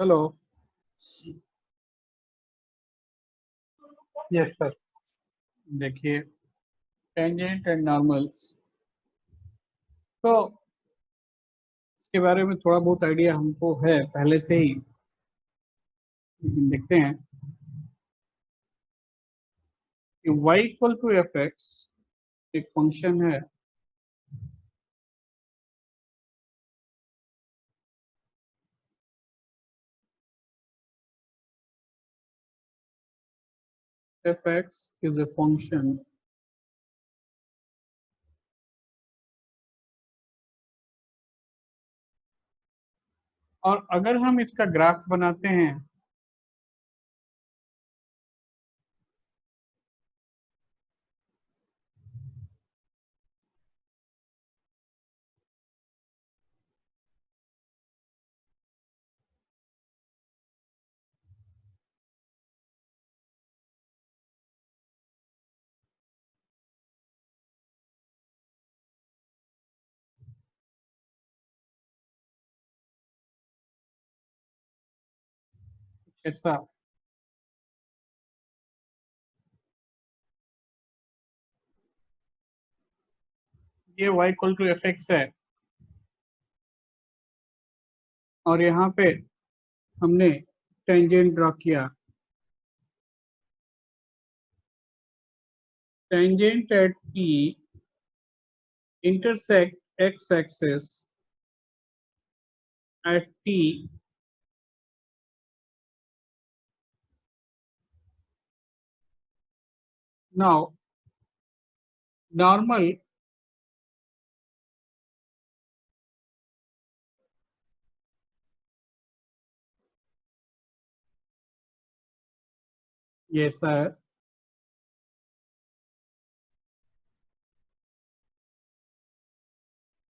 Hello. Yes sir. देखिए, tangent and normals, तो इसके बारे में थोड़ा बहुत आइडिया हमको है पहले से ही, लेकिन देखते हैं कि y equal to F X एक फंक्शन है F X is a function और अगर हम इसका ग्राफ बनाते हैं ऐसा, ये y equal to F X है और यहाँ पे हमने टेंजेंट ड्रॉ किया। Tangent at P intersect x axis at T now normal ये ऐसा है,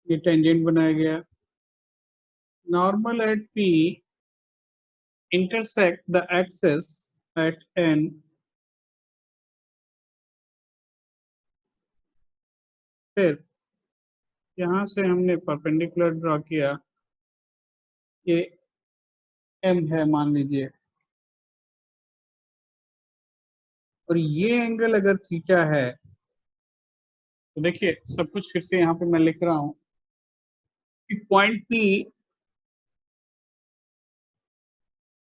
ये टेंजेंट बनाया गया। Normal at P intersect the axis at N फिर यहाँ से हमने परपेंडिकुलर ड्रॉ किया, ये M है मान लीजिए, और ये एंगल अगर थीटा है तो देखिए सब कुछ फिर से यहाँ पे मैं लिख रहा हूँ कि point P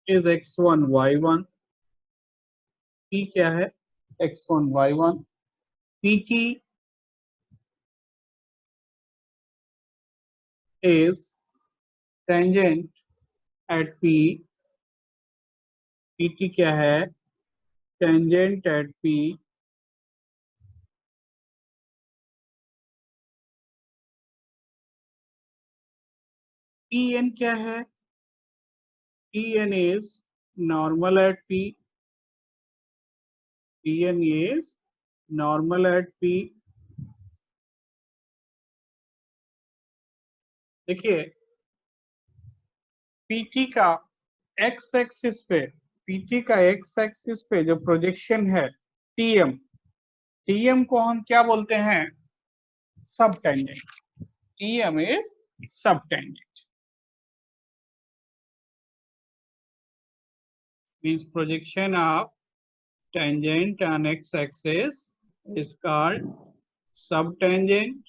is x1 y1। P क्या है? x1 y1। PT is tangent at P। PT क्या है? tangent at P TN क्या है? TN is normal at P। TN is normal at P। देखिए PT का x एक्सिस पे, PT का x एक्सिस पे जो प्रोजेक्शन है TM, TM को हम क्या बोलते हैं? सब टेंजेंट। TM is सब tangent, means projection of tangent on x axis is called subtangent,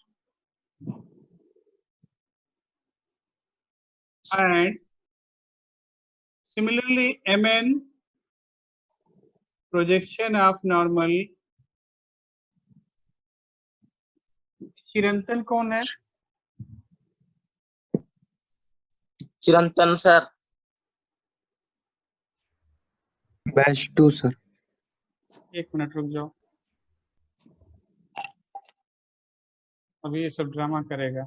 and similarly MN projection of normal। चिरंतन कौन है? चिरंतन सर। Batch 2 sir. एक मिनट रुक जाओ, अभी ये सब ड्रामा करेगा।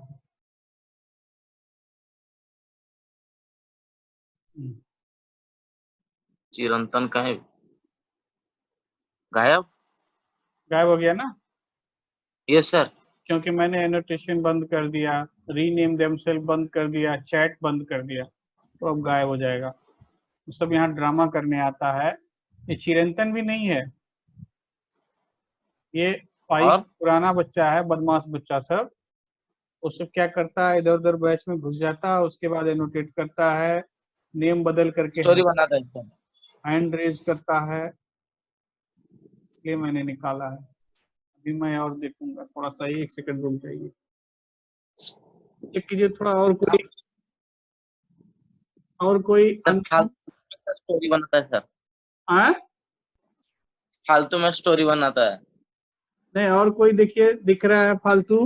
चिरंतन कहे गायब? गायब हो गया ना? Yes sir. क्योंकि मैंने एनोटेशन बंद कर दिया, रीनेम देमसेल्फ बंद कर दिया, चैट बंद कर दिया, तो अब गायब हो जाएगा। तो सब यहाँ ड्रामा करने आता है। ये चिरंतन भी नहीं है, ये 5 पुराना बच्चा है, बदमाश बच्चा सब। वो सब क्या करता है, इधर उधर बैच में घुस जाता है, उसके बाद एनोटेट करता है, नेम बदल करके स्टोरी बनाता है सर। हैंड रेज करता है, इसलिए मैंने निकाला है। अभी मैं और देखूंगा, थोड़ा सा ही 1 सेकंड रुक जाइए, चेक कीजिए थोड़ा। और कोई सर फालतू में स्टोरी बनाता है सर, हाँ? फालतू में स्टोरी बनाता है। नहीं, और कोई देखिए दिख रहा है फालतू?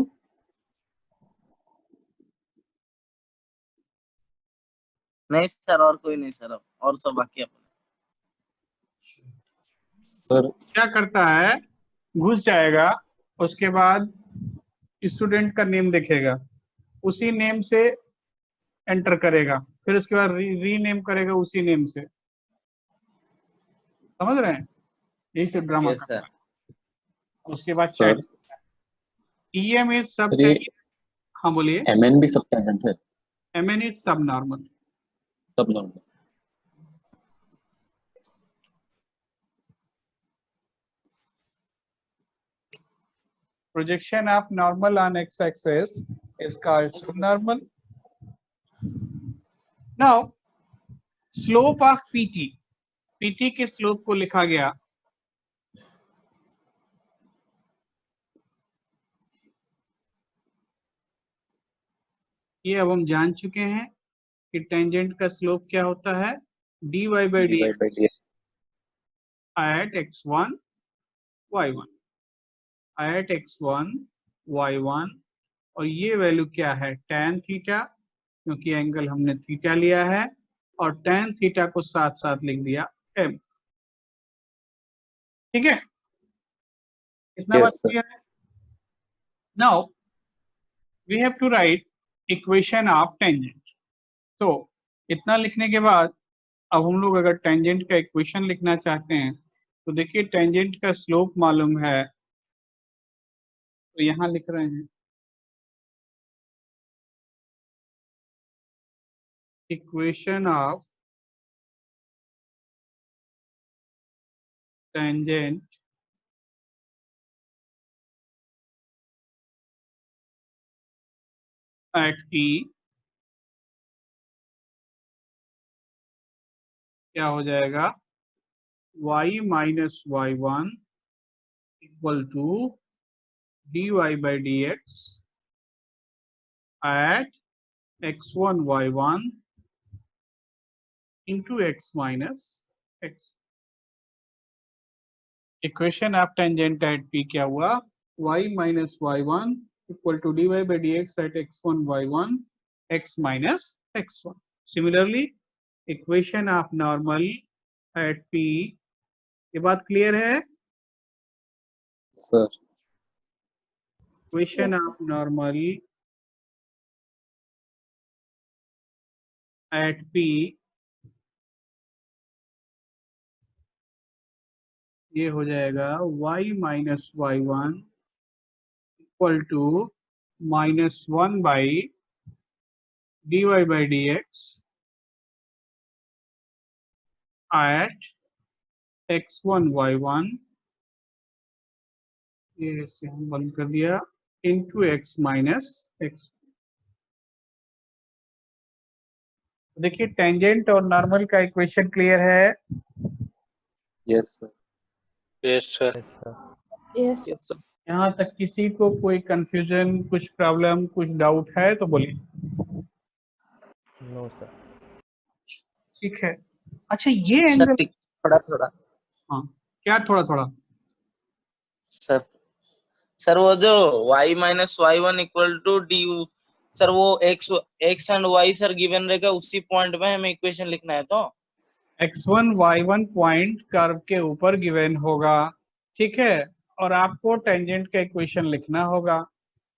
नहीं सर, और कोई नहीं सर, और सब बाकी अपन। सर क्या करता है, घुस जाएगा, उसके बाद स्टूडेंट का नेम देखेगा, उसी नेम से एंटर करेगा, फिर उसके बाद रीनेम करेगा उसी नेम से। समझ रहे हैं? यही सब ड्रामा यस करता सर। है। उसके बाद सर चैट, टीएम इज सब सर ये हाँ बोलिए। एमएन भी सब टेंजेंट है, एमएन इज सब नॉर्मल। सब normal. Projection of normal on x-axis is called subnormal. Now, slope of PT, PT के स्लोप को लिखा गया ये अब हम जान चुके हैं कि टेंजेंट का स्लोप क्या होता है, dy by dx at x1 y1 at x1 y1, और ये वैल्यू क्या है, tan थीटा, क्योंकि एंगल हमने थीटा लिया है, और tan थीटा को साथ साथ लिख दिया m। ठीक है, इतना बात यस सर। क्लियर है? Now we have to write equation of tangent. तो इतना लिखने के बाद अब हम लोग अगर टेंजेंट का इक्वेशन लिखना चाहते हैं तो देखिए टेंजेंट का स्लोप मालूम है, तो यहाँ लिख रहे हैं equation of tangent at E क्या हो जाएगा, y minus Y one equal to dy by dx at x1 y1 into x minus x। Equation of tangent at p क्या हुआ, y minus y1 equal to dy by dx at x1 y1 x minus x1। Similarly, equation of normal at p, ये बात clear है? Sir equation Yes, of normal at p ये हो जाएगा y minus Y one equal to -1 by dy by dx at x1 y1, ये इसे हम बंद कर दिया, इंटू एक्स माइनस एक्स। देखिए टेंजेंट और नॉर्मल का इक्वेशन क्लियर है? Yes sir. Yes sir. yes, yes sir. यहाँ तक किसी को कोई कंफ्यूजन, कुछ प्रॉब्लम, कुछ डाउट है तो बोलिए। No sir. ठीक है, अच्छा ये सर एंगल, थोड़ा थोड़ा। हाँ क्या थोड़ा थोड़ा? सर सर वो जो y minus Y one equal to D, sir वो x and y sir given रहेगा, उसी पॉइंट में हमें इक्वेशन लिखना है तो। x1 y1 पॉइंट कर्व के ऊपर गिवन होगा, ठीक है, और आपको टेंजेंट का इक्वेशन लिखना होगा।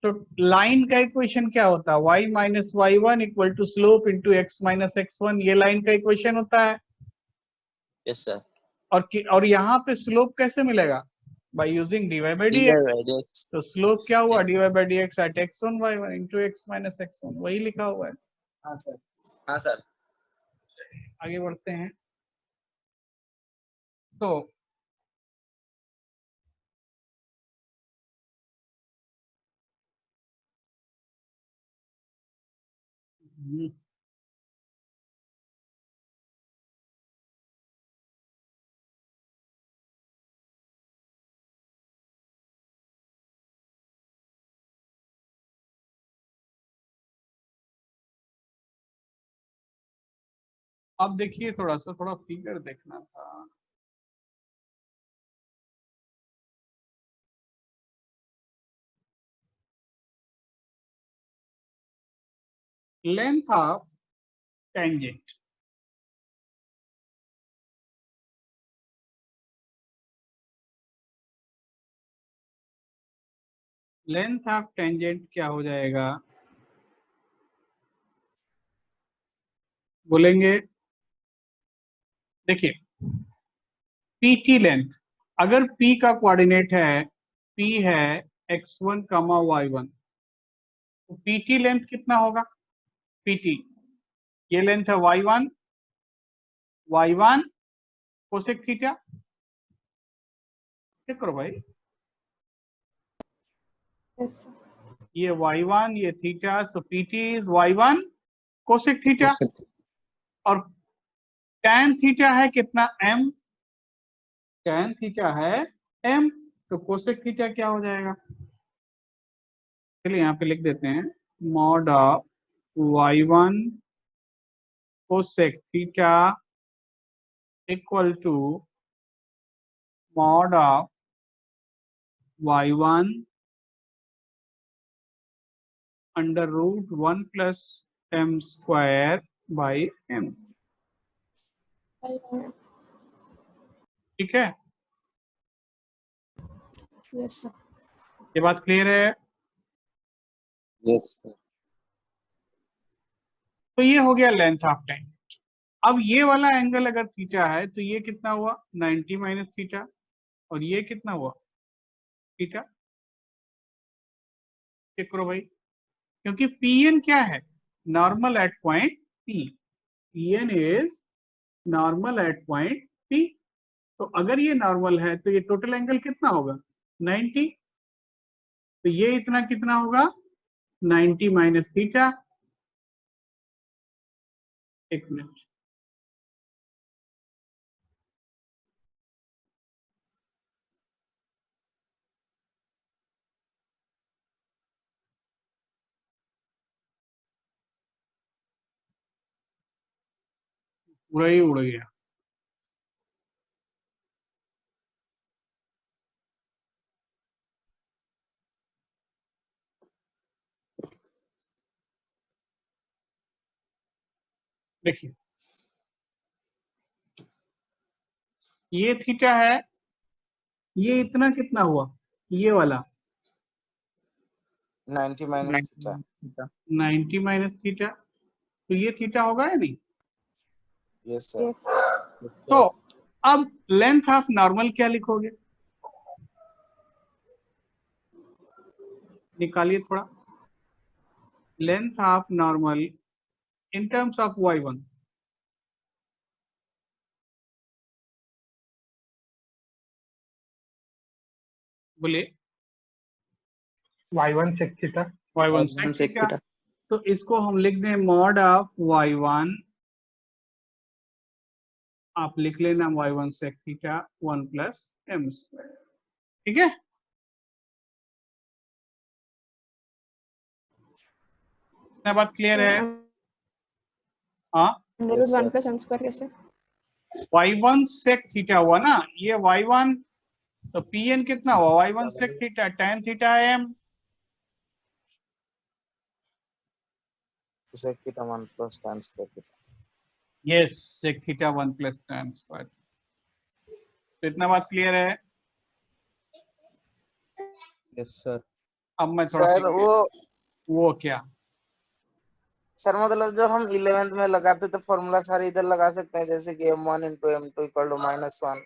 तो लाइन का इक्वेशन क्या होता है, y minus Y one equal to slope into x minus x one, ये लाइन का इक्वेशन होता है। Yes sir. और यहाँ पे स्लोप कैसे मिलेगा, by using dy by dx। तो स्लोप क्या हुआ, dy by dx at x1 y1 into x minus x1, वही लिखा हुआ है। हाँ सर। हाँ सर। आगे बढ़ते हैं। तो अब देखिए थोड़ा फिगर देखना था। Length of tangent, length of tangent क्या हो जाएगा बोलेंगे? देखिए PT लेंथ, अगर P का कोऑर्डिनेट है, P है x1, y1, तो PT लेंथ कितना होगा? PT, ये लेंथ है y1, y1 cosec theta. Check करो भाई, Yes, sir. ये y1 ये theta, so PT is y1 cosec theta. और tan थीटा है कितना? m, tan थीटा है m, तो कोसेक थीटा क्या हो जाएगा? चलिए यहाँ पे लिख देते हैं, mod of y1 cosec theta equal to mod of y1 under root 1 plus m square by m। ठीक है, Yes, sir. ये बात क्लियर है? Yes, sir. तो ये हो गया लेंथ ऑफ टेंजेंट। अब ये वाला एंगल अगर थीटा है तो ये कितना हुआ? 90 माइनस थीटा, और ये कितना हुआ? थीटा। चेक करो भाई, क्योंकि Pn क्या है? Normal at point P, Pn is normal at point P। तो अगर ये नॉर्मल है तो ये टोटल एंगल कितना होगा? 90। तो ये इतना कितना होगा? 90 माइनस थीटा। एक मिनट, पूरा ही उड़ गया। देखिए ये थीटा है, ये इतना कितना हुआ? ये वाला 90 माइनस थीटा। 90 माइनस थीटा, तो ये थीटा होगा या नहीं? Yes sir. Yes. तो अब लेंथ ऑफ नॉर्मल क्या लिखोगे? निकालिए थोड़ा, length of normal in terms of y1। बोले y1 sec theta. y1 Y1 sec sec theta. तो इसको हम लिख दें मॉड ऑफ y1, आप लिख लेना y1 sec theta 1 plus m square. ठीक है, क्या बात क्लियर है? हाँ, Under Yes, root 1 sir. plus m square कैसे? y1 sec थीटा हुआ ना, ये y1, तो Pn कितना हुआ? y1 sec theta tan theta m। sec theta 1 plus tan square theta। Yes, sec theta 1 plus tan square. तो इतना बात क्लियर है? Yes, sir. अब मैं थोड़ा सर वो क्या, सर मतलब जो हम 11th में लगाते थे फॉर्मूला सारे इधर लगा सकते हैं, जैसे कि m1 into m2 equal to -1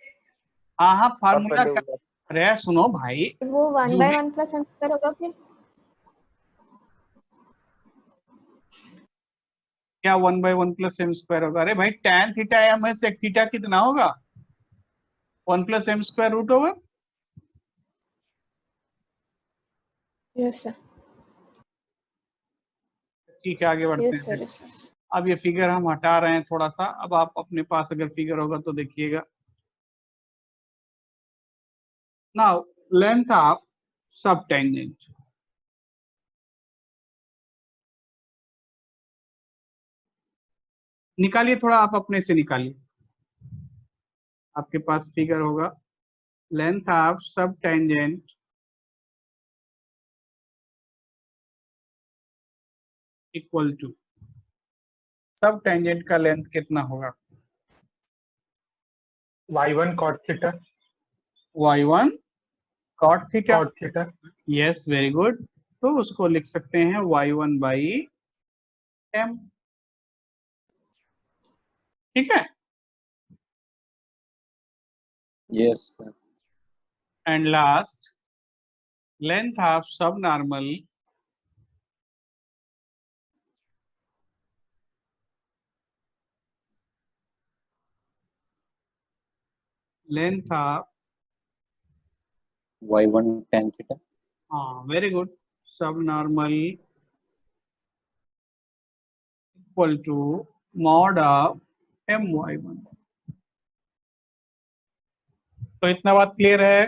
हाँ हाँ फार्मूला का। परपेंडिकुलर। अरे सुनो भाई, वो 1 by using 1 plus m square होगा फिर? क्या 1 बाई 1 प्लस एम स्क्वायर होगा? अरे भाई tan थीटा m है, sec थीटा कितना होगा? 1 plus M square root over. Yes, sir. ठीक है, आगे बढ़ते Yes, sir. हैं। Yes, sir. अब ये फिगर हम हटा रहे हैं थोड़ा सा, अब आप अपने पास अगर फिगर होगा तो देखिएगा। नाउ लेंथ ऑफ सब टेंजेंट, निकालिए थोड़ा, आप अपने से निकालिए, आपके पास फिगर होगा। लेंथ ऑफ सब टेंजेंट इक्वल टू, सब टेंजेंट का लेंथ कितना होगा? y1 cot theta. y1 cot theta. Cot theta. Yes, very good. तो उसको लिख सकते हैं y1 बाई m। ठीक है। Yes, sir. And last, length of subnormal length of, y1 tan theta. हाँ very good, subnormal equal to mod of my1। तो इतना बात क्लियर है?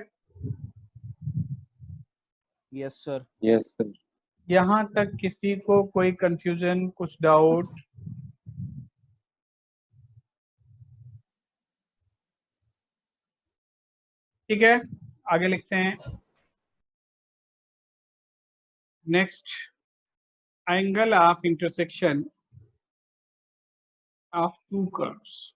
Yes, sir. Yes, sir. यहां तक किसी को कोई कंफ्यूजन, कुछ डाउट? ठीक है, आगे लिखते हैं। Next, angle of intersection of to curves.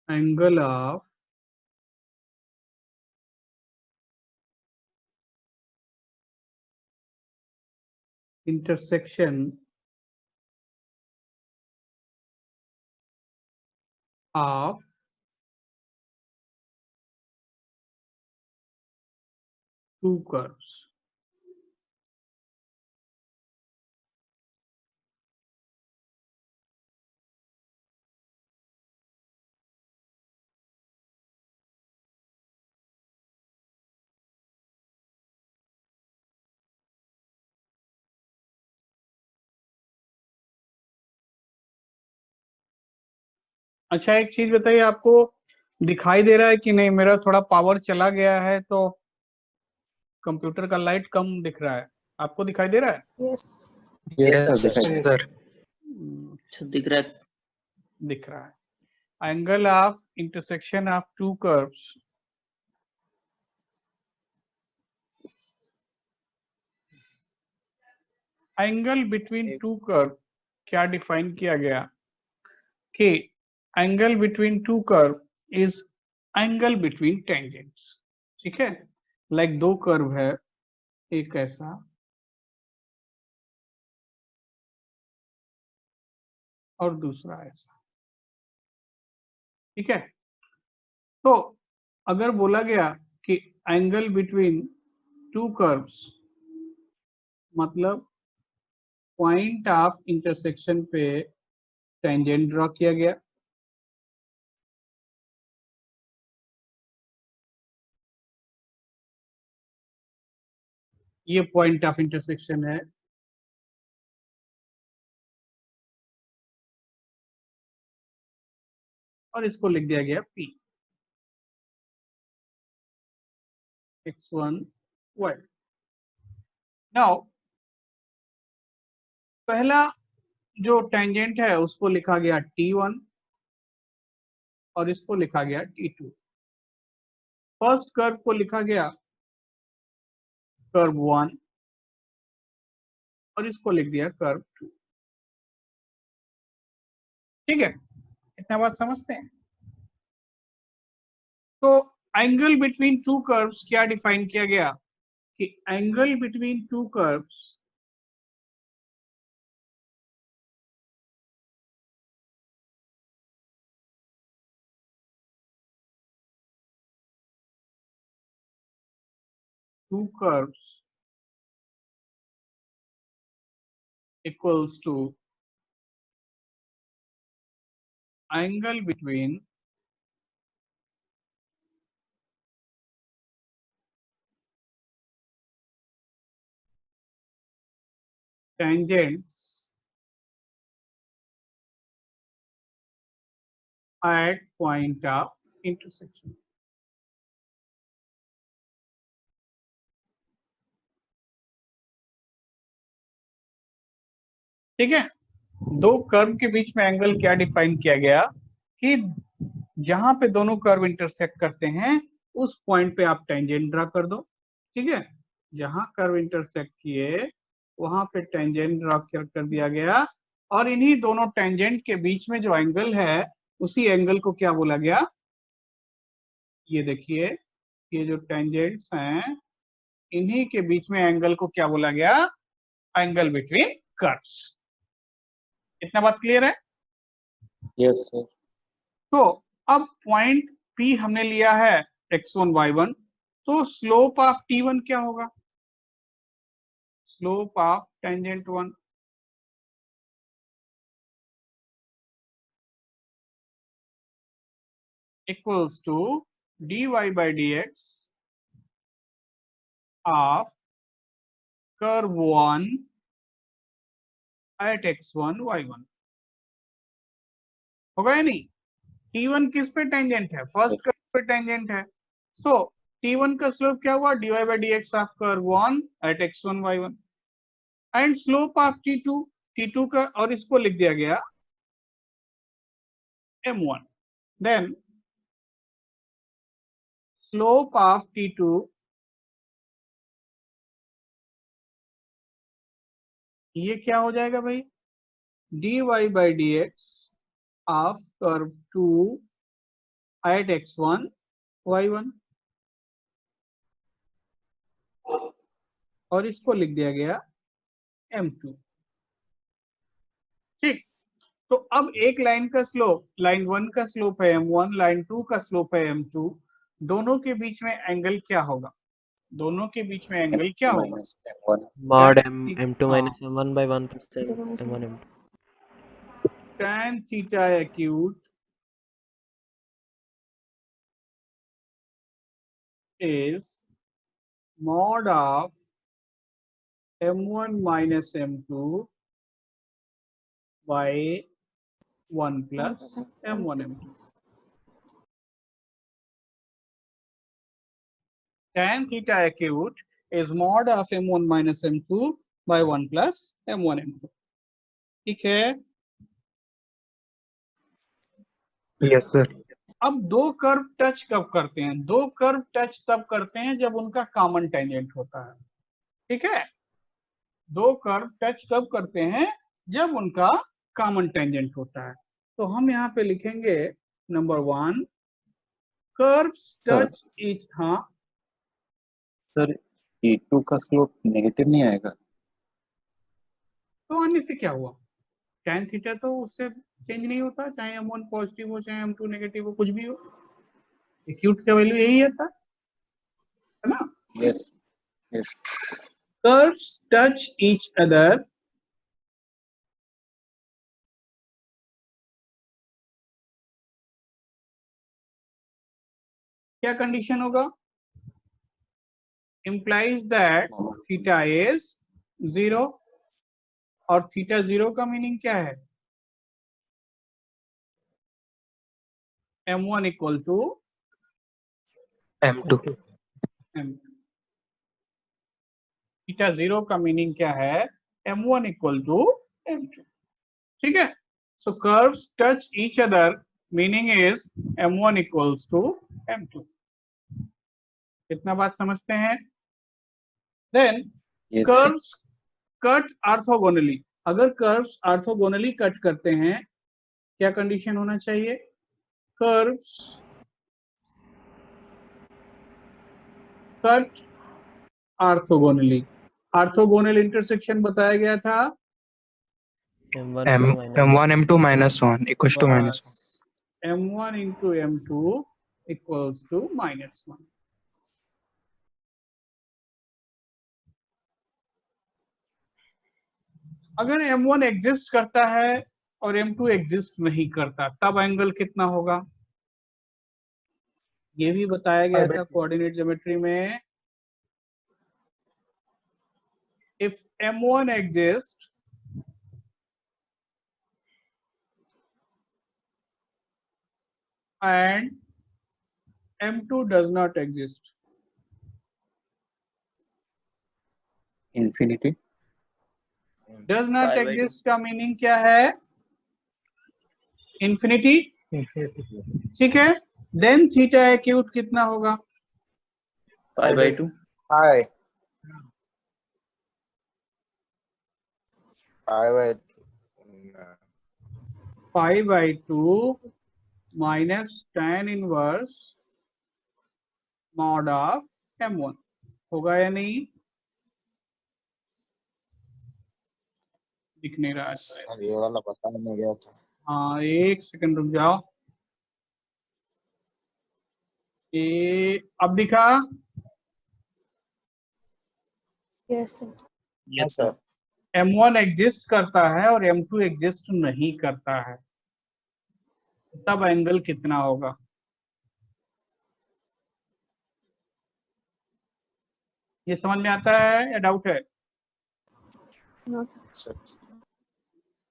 Angle of intersection of to curves. अच्छा, एक चीज बताइए, आपको दिखाई दे रहा है कि नहीं? मेरा थोड़ा पावर चला गया है तो कंप्यूटर का लाइट कम दिख रहा है, आपको दिखाई दे रहा है? Yes. Yes, sir. Yes, दिखाई sir. अच्छा दिख रहा है। दिख रहा है। Angle of intersection of to curves, angle between two curve क्या डिफाइन किया गया कि angle between two curve is angle between tangents. ठीक है, लाइक दो कर्व है, एक ऐसा और दूसरा ऐसा। ठीक है, तो अगर बोला गया कि एंगल बिटवीन टू कर्व्स, मतलब पॉइंट ऑफ इंटरसेक्शन पे टेंजेंट ड्रॉ किया गया, ये पॉइंट ऑफ इंटरसेक्शन है, और इसको लिख दिया गया P, x1 y। नाउ पहला जो टेंजेंट है उसको लिखा गया T1 और इसको लिखा गया T2। फर्स्ट कर्व को लिखा गया कर्व 1 और इसको लिख दिया कर्व 2। ठीक है, इतना बात समझते हैं? तो एंगल बिटवीन टू कर्व्स क्या डिफाइन किया गया कि angle between two curves two curves equals to angle between tangents at point of intersection. ठीक है, दो कर्व के बीच में एंगल क्या डिफाइन किया गया कि जहां पे दोनों कर्व इंटरसेक्ट करते हैं उस पॉइंट पे आप टेंजेंट ड्रा कर दो। ठीक है, जहां कर्व इंटरसेक्ट किए वहां पे टेंजेंट ड्रा कर दिया गया, और इन्हीं दोनों टेंजेंट के बीच में जो एंगल है उसी एंगल को क्या बोला गया, ये देखिए, ये जो टेंजेंट्स हैं इन्हीं के बीच में एंगल को क्या बोला गया, एंगल बिटवीन कर्व्स। इतना बात क्लियर है? Yes, sir. तो अब पॉइंट P हमने लिया है x1 y1, तो स्लोप ऑफ T1 क्या होगा, slope of tangent 1 equals to dy by dx of curve 1 at x1 y1। होगा या नहीं? T1 किस पे टेंजेंट है, फर्स्ट कर्व पे टेंजेंट है, सो T1 का स्लोप क्या हुआ, dy by dx of curve 1 at x1 y1, and slope of T2 का, और इसको लिख दिया गया m1, then slope of T2 ये क्या हो जाएगा भाई, dy by dx of curve 2 at x1 y1, और इसको लिख दिया गया m2। ठीक, तो अब एक लाइन का स्लोप, लाइन 1 का स्लोप है m1, लाइन 2 का स्लोप है m2, दोनों के बीच में एंगल क्या होगा, दोनों के बीच में एंगल क्या होगा, Minus M1. mod Tan m2 minus हाँ, m1 by 1 plus m1 m2 tan theta acute is mod of m1 minus m2 by 1 plus m1 m2। Tan theta acute is mod of m1 minus m2 by 1 plus m1 m2। ठीक है, Yes, sir. अब दो curve touch कब करते हैं, दो curve touch तब करते हैं जब उनका कॉमन टेंजेंट होता है। ठीक है, दो कर्व टच कब करते हैं, जब उनका कॉमन टेंजेंट होता है। तो हम यहाँ पे लिखेंगे नंबर 1, कर्व्स टच ईच, हाँ Sir, T2 का स्लोप नेगेटिव नहीं आएगा? तो आने से क्या हुआ, tan थीटा तो उससे चेंज नहीं होता, चाहे m1 पॉजिटिव हो चाहे m2 नेगेटिव हो, कुछ भी हो, एक्यूट का वैल्यू यही आता है ना। Yes. Yes. Curves touch each other क्या कंडीशन होगा, implies that theta is 0, और थीटा 0 का मीनिंग क्या है, m1 equal to M2. m, theta 0 का मीनिंग क्या है, m1 इक्वल टू m2। ठीक है, so curves touch each other meaning is m1 equals to m2। कितना बात समझते हैं? Then Yes. Curves cut orthogonally, अगर कर्व्स ऑर्थोगोनली कट करते हैं क्या कंडीशन होना चाहिए, curves cut orthogonally, orthogonal intersection बताया गया था m1 m2 minus M1 M2 minus 1 equals to minus 1. m1 into m2 equals to -1। अगर m1 एग्जिस्ट करता है और m2 एग्जिस्ट नहीं करता तब एंगल कितना होगा, ये भी बताया गया था कोऑर्डिनेट ज्योमेट्री में। If m1 exist and m2 does not exist. infinity, Does not Pi by 2. exist का मीनिंग क्या है? इंफिनिटी, ठीक है। देन थीटा एक्यूट कितना होगा? Pi by 2. Pi. Pi by pi by 2 minus tan inverse mod of m1 होगा या नहीं? दिख नहीं रहा है शायद। सर ये वाला पता नहीं गया था। हाँ, एक सेकंड रुक जाओ। ये अब दिखा? Yes, sir. Yes sir. m1 exist करता है और m2 एग्जिस्ट नहीं करता है, तब एंगल कितना होगा? ये समझ में आता है या डाउट है? No, sir. सर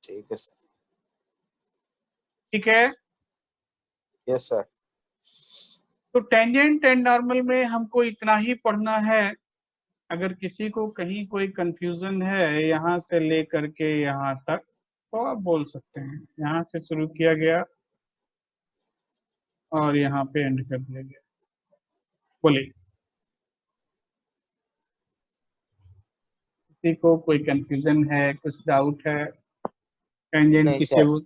ठीक है सर। ठीक है। Yes sir. तो टेंजेंट एंड नॉर्मल में हमको इतना ही पढ़ना है। अगर किसी को कहीं कोई कंफ्यूजन है यहाँ से लेकर के यहाँ तक तो आप बोल सकते हैं। यहाँ से शुरू किया गया और यहाँ पे एंड कर दिया गया। बोलिए, किसी को कोई कंफ्यूजन है, कुछ डाउट है? टेंजेंट नहीं किसे सर।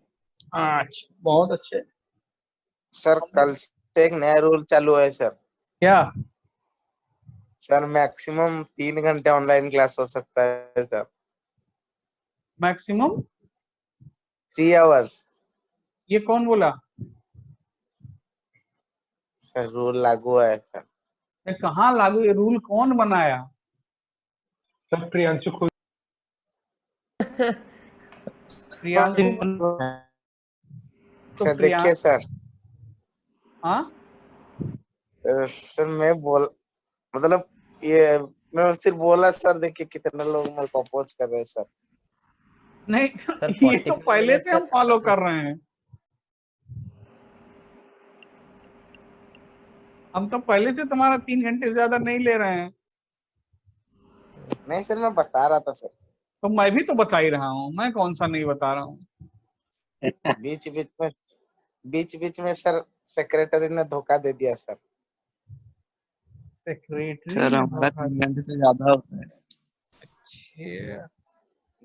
अच्छा, बहुत अच्छे। सर कल से एक नया रूल चालू है सर। क्या? सर मैक्सिमम 3 घंटे ऑनलाइन क्लास हो सकता है सर। Maximum 3 hours. ये कौन बोला? सर रूल लागू है सर। ये कहाँ लागू? ये रूल कौन बनाया? सब प्रियांशु खुद प्रियांशु तो सर देखिए सर। हाँ, सर मैं बोल मतलब ये मैं सिर्फ बोला सर, देखिए कितने लोग मेरे को अपोज कर रहे हैं सर। नहीं सर ये तो 45 पहले से हम minutes फॉलो का कर रहे हैं। हम तो पहले से तुम्हारा 3 घंटे से ज्यादा नहीं ले रहे हैं। नहीं सर मैं बता रहा था सर। तो मैं भी तो बता ही रहा हूँ, मैं कौन सा नहीं बता रहा हूँ। बीच बीच में सर सेक्रेटरी ने धोखा दे दिया सर। सेक्रेटरी सर ने हमारा धोखा 3 घंटे से ज्यादा होता है। दिया।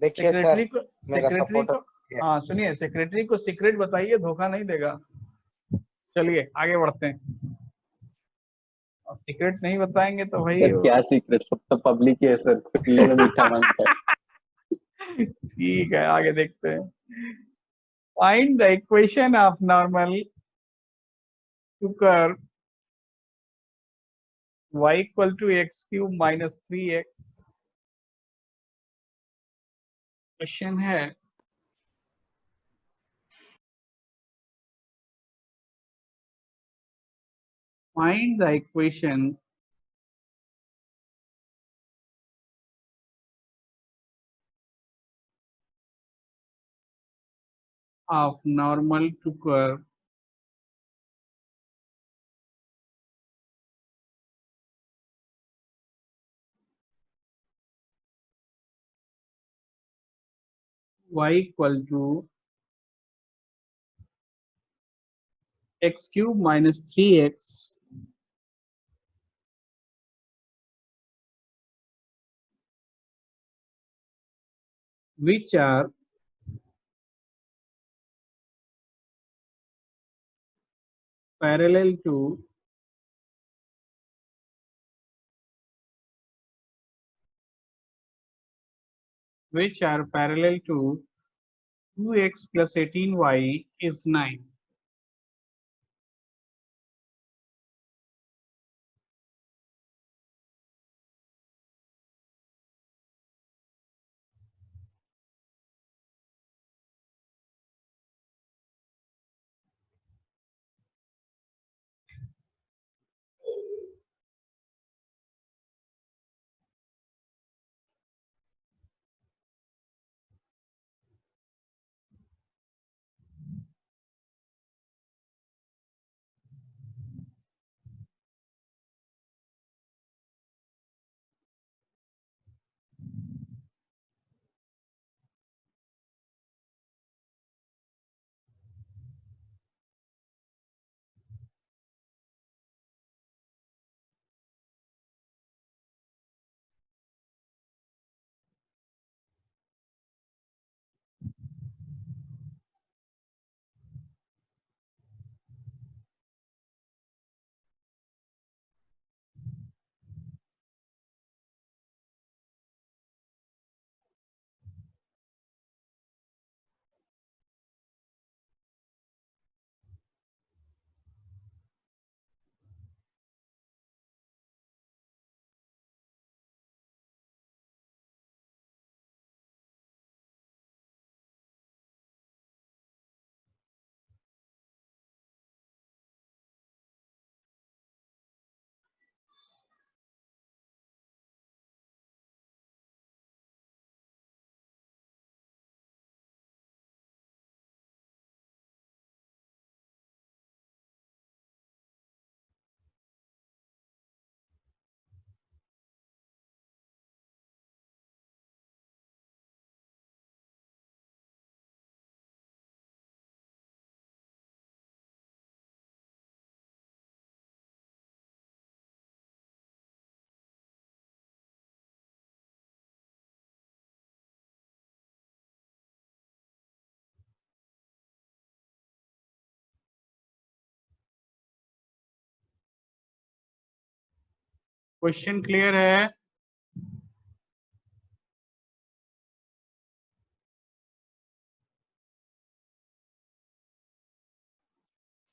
देखिए सेक्रेटरी सर को मेरा सेक्रेटरी को सपोर्टर। हाँ सुनिए, सेक्रेटरी को सीक्रेट बताइए, धोखा नहीं देगा। चलिए आगे बढ़ते हैं। और सीक्रेट नहीं बताएंगे तो भाई सर क्या सीक्रेट, सब तो पब्लिक ही है सर, खुले में मीठा मांगता है। ठीक है, आगे देखते हैं। Find the equation of normal to curve y equal to x cube minus 3x। Question है find the equation of normal to curve y equal to x cube minus 3x which are parallel to which are parallel to 2x plus 18y is 9. Question clear है?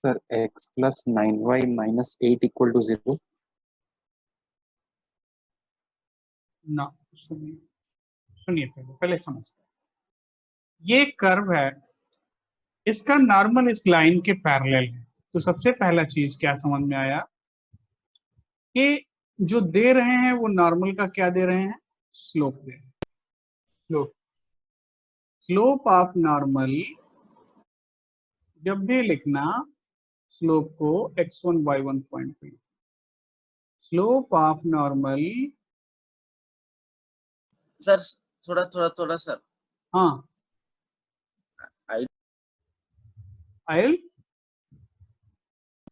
Sir x plus 9y minus 8 equal to 0. ना, सुनिए सुनिए, पहले समझते हैं। ये curve है, इसका नॉर्मल इस लाइन के पैरेलल है। तो सबसे पहला चीज क्या समझ में आया कि जो दे रहे हैं वो नॉर्मल का क्या दे रहे हैं, स्लोप दे रहे हैं। स्लोप, स्लोप ऑफ नॉर्मल जब भी लिखना, स्लोप को x1 y1 पॉइंट पे, स्लोप ऑफ नॉर्मल, सर थोड़ा थोड़ा थोड़ा सर हाँ आई- आयल,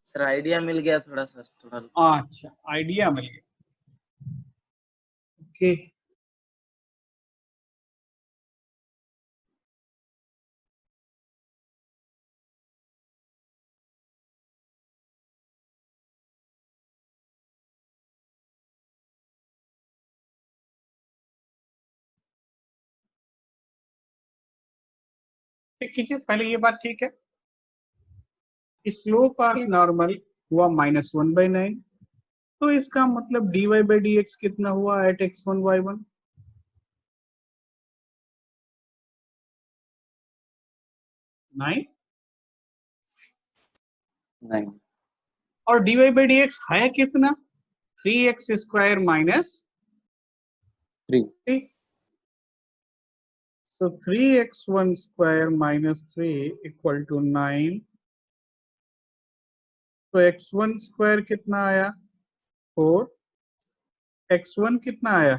सर आइडिया मिल गया थोड़ा सर, थोड़ा अच्छा आइडिया मिल गया। ओके, ठीक है, पहले ये बात ठीक है। Slope of Yes. नॉर्मल हुआ -1/9, तो इसका मतलब dy/dx कितना हुआ एट x1 y1, 9, 9. और dy/dx है कितना, 3x² minus 3. 3, so 3x1² minus 3 equal to 9, तो x1² कितना आया 4, x1 कितना आया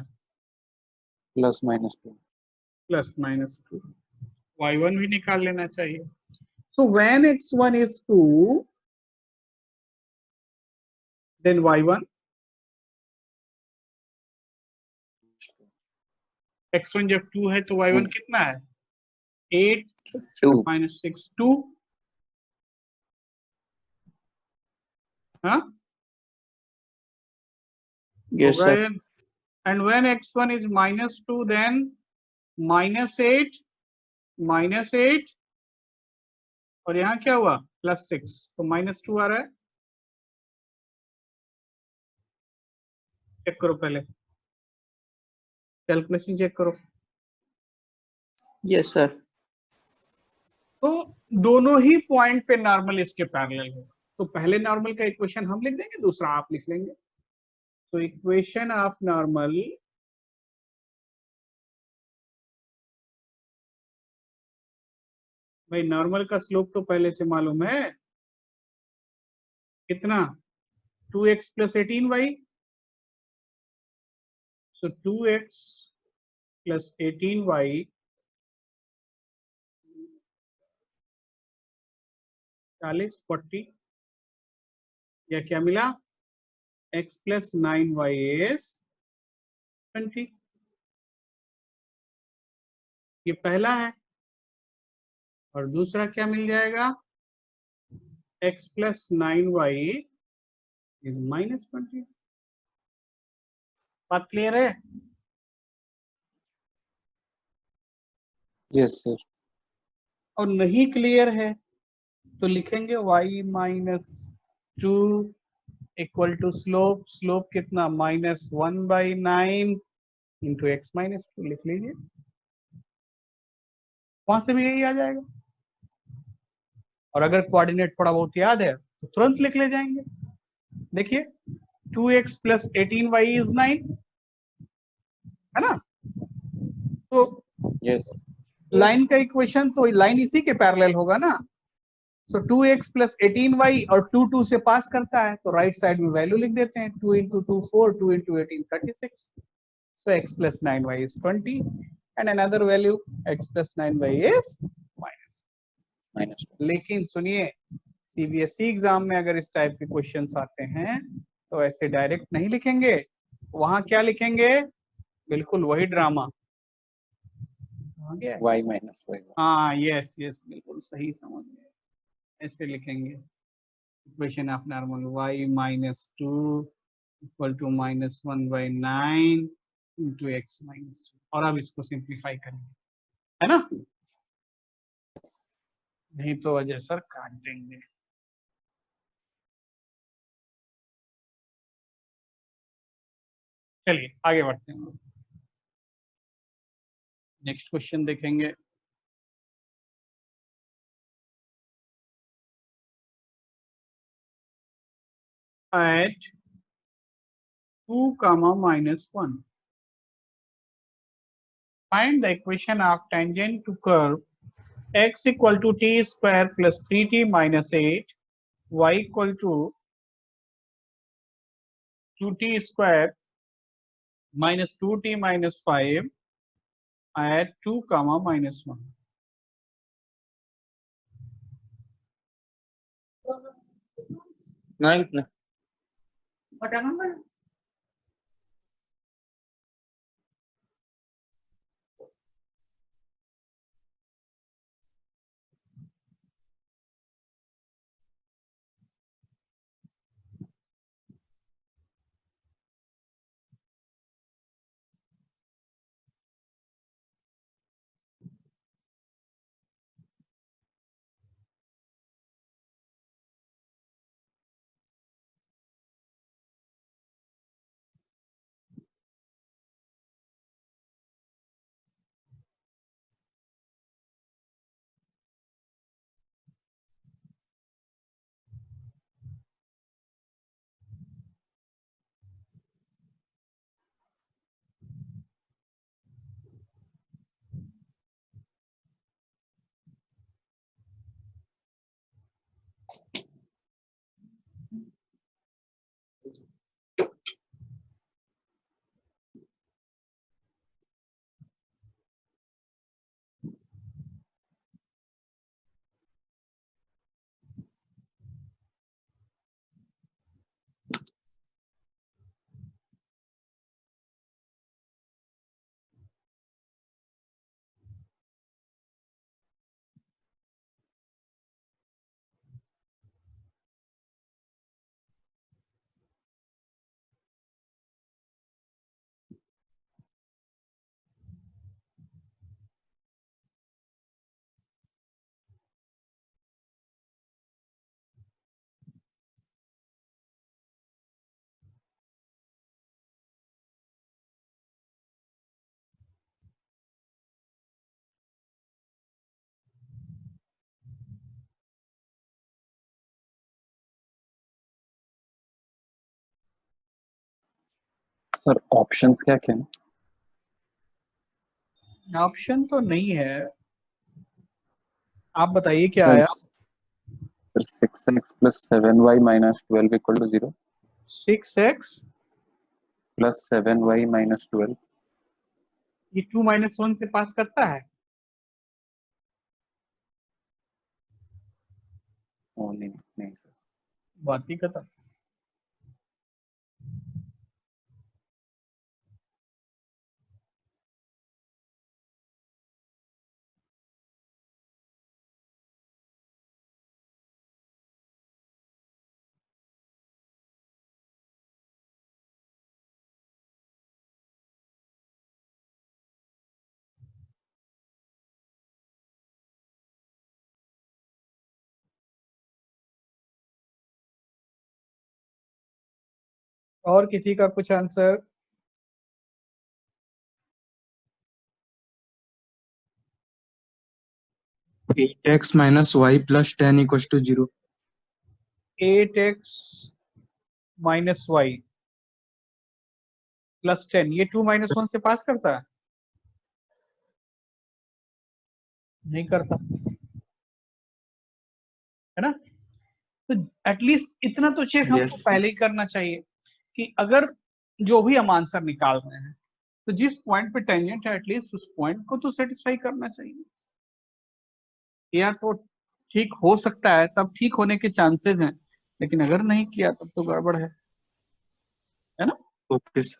Plus minus 2. +-2, y1 भी निकाल लेना चाहिए। So when x1 is 2, then y1, x1 जब 2 है तो y1 कितना है 8 2. minus 6 2, हाँ Yes, होगा sir. ये। And when x1 is -2, then -8 -8, और यहाँ क्या हुआ +6, तो -2 आ रहा है। चेक करो, पहले कैलकुलेशन चेक करो। Yes, sir. तो दोनों ही पॉइंट पे नॉर्मल इसके पैरेलल होगा। तो पहले नॉर्मल का इक्वेशन हम लिख देंगे, दूसरा आप लिख लेंगे। तो इक्वेशन ऑफ नॉर्मल, भाई नॉर्मल का स्लोप तो पहले से मालूम है कितना, 2x + 18y, so 2x + 18y 40 40, या क्या मिला, x + 9y is 20। ये पहला है, और दूसरा क्या मिल जाएगा, x + 9y is -20। बात क्लियर है? Yes, sir. और नहीं क्लियर है तो लिखेंगे y - 2 equal to slope, slope कितना -1/9 इंटू x - 2, लिख लीजिए, वहां से भी यही आ जाएगा। और अगर कोऑर्डिनेट थोड़ा बहुत याद है तो तुरंत लिख ले जाएंगे। देखिए 2x + 18y is 9, है ना। तो Yes. लाइन का इक्वेशन तो लाइन इसी के पैरेलल होगा ना। सो 2x + 18y और 2 2 से पास करता है, तो राइट साइड में वैल्यू लिख देते हैं, 2 × 2 4, 2 × 18 36, so x + 9y is 20 and another value x + 9y is -। Minus 2. लेकिन सुनिए, सीबीएसई एग्जाम में अगर इस टाइप के क्वेश्चंस आते हैं तो ऐसे डायरेक्ट नहीं लिखेंगे, वहां क्या लिखेंगे, बिल्कुल वही ड्रामा आ गया। Y minus y1. हाँ यस यस, बिल्कुल सही समझ गए, ऐसे लिखेंगे equation of normal y - 2 equal to -1/9 into x minus 2। और अब इसको सिंप्लीफाई करेंगे, है ना? नहीं तो अजय सर काट देंगे। चलिए आगे बढ़ते हैं, नेक्स्ट क्वेश्चन देखेंगे। At 2, -1, find the equation of tangent to curve x equal to t square plus 3t minus 8, y equal to 2t square minus 2t minus 5 at 2, -1. ना कितना सर ऑप्शंस क्या क्या हैं? ऑप्शन तो नहीं है, आप बताइए क्या सर आया। Sir 6x plus 7y minus 12 equal to 0 6x plus 7y minus 12। ये 2 - 1 से पास करता है? ओ नहीं नहीं सर। बात ही खत्म। और किसी का कुछ answer? x minus y plus 10 equals to 0. 8x - y plus 10, ये 2 - 1 से पास करता है? नहीं करता, है ना? तो एटलीस्ट इतना तो चेक हमको Yes. पहले ही करना चाहिए कि अगर जो भी हम आंसर निकाल रहे हैं तो जिस पॉइंट पे टेंजेंट है एटलीस्ट उस पॉइंट को तो सेटिस्फाई करना चाहिए। या तो ठीक हो सकता है, तब ठीक होने के चांसेस हैं, लेकिन अगर नहीं किया तब तो गड़बड़ है ना? Okay, sir.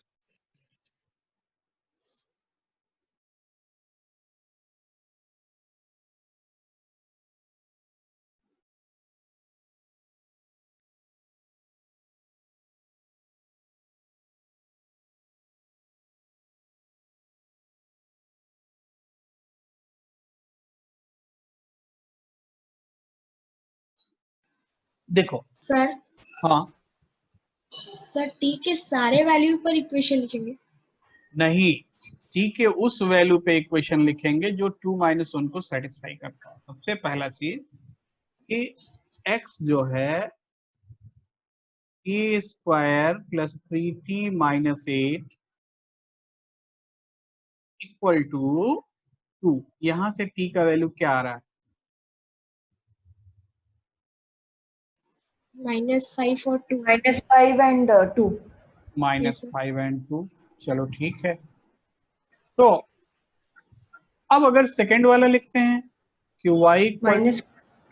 देखो, सर हाँ, सर टी के सारे वैल्यू पर इक्वेशन लिखेंगे? नहीं, टी के उस वैल्यू पे इक्वेशन लिखेंगे जो 2 - 1 को सेटिस्फाई करता है। सबसे पहला चीज कि x जो है a square plus 3t minus 8 equal to 2। यहां से t का वैल्यू क्या आ रहा है? -5 और 2। -5 and 2. Minus sir. 5 एंड 2। चलो ठीक है। तो अब अगर सेकेंड वाला लिखते हैं कि y equal Minus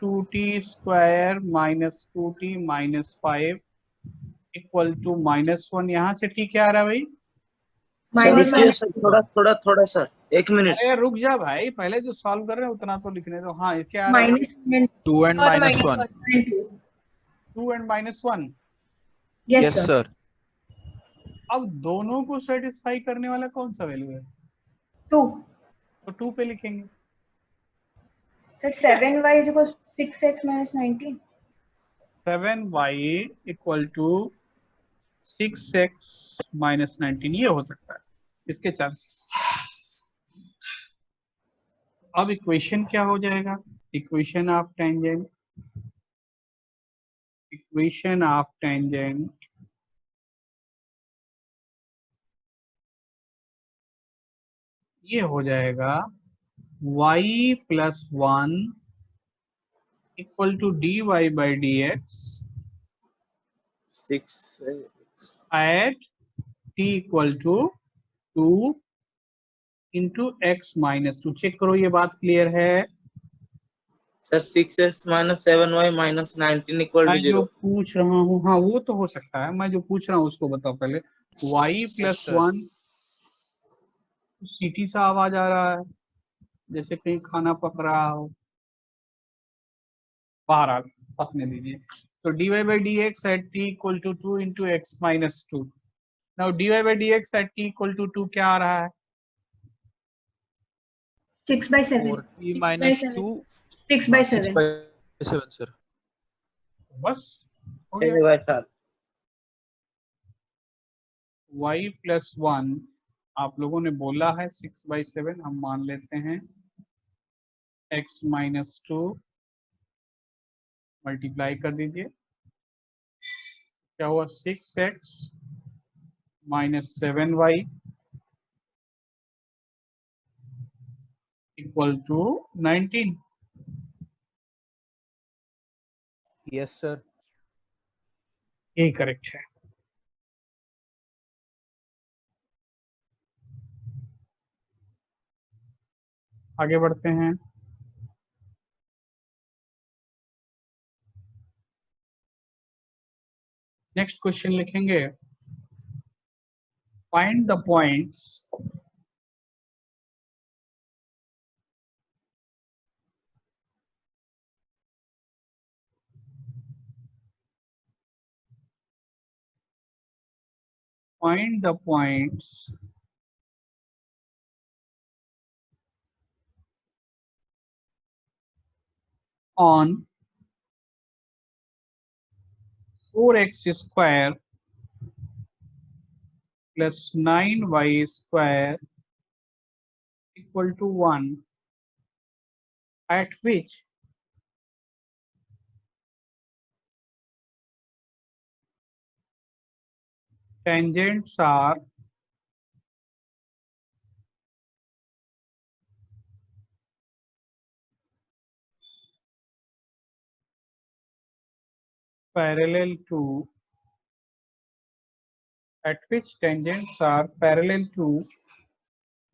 2t square minus 2t minus 5 equal to -1। यहाँ से t क्या आ रहा है भाई? सर minus रुकिए सर, थोड़ा सर, 1 मिनट। अरे रुक जा भाई, पहले जो सॉल्व कर रहे हैं उतना तो लिखने दो। हाँ, ये क्या आ रहा है? -1 and 2 and और minus -1। 1. 2. 2 and -1। Yes, Yes, sir. sir. अब दोनों को सेटिस्फाई करने वाला कौन सा वैल्यू है? 2. तो 2 पे लिखेंगे। Sir, 7y is equals to 6x minus 19. 7y equal to 6x minus 19, ये हो सकता है, इसके चांस। अब इक्वेशन क्या हो जाएगा? Equation of tangent, equation of tangent ये हो जाएगा y plus 1 equal to dy by dx 6 at t equal to 2 into x minus 2। Check करो, ये बात क्लियर है? Sir 6x minus 7y minus 19 equal मैं टू जो 0। पूछ रहा हूँ, हाँ वो तो हो सकता है, मैं जो पूछ रहा हूँ उसको बताओ पहले। y plus sir. 1, सीटी सा आवाज आ रहा है जैसे कहीं खाना पक रहा हो। बहरहाल पकने दीजिए। तो dy by dx at t equal to 2 into x minus 2। Now dy by dx at t equal to 2 क्या आ रहा है? 6 by 7. 4t 6 by minus 7। 2. 6 by 6 7. by 7, sir. बस हो गया। भाई साहब, y प्लस 1 आप लोगों ने बोला है 6/7, हम मान लेते हैं। x माइनस 2 मल्टीप्लाई कर दीजिए, क्या हुआ? 6x minus 7y equal to 19। Yes, sir. यही करेक्ट है। आगे बढ़ते हैं। नेक्स्ट क्वेश्चन लिखेंगे, find the points find the points on 4x square plus 9y square equal to 1 at which tangents are parallel to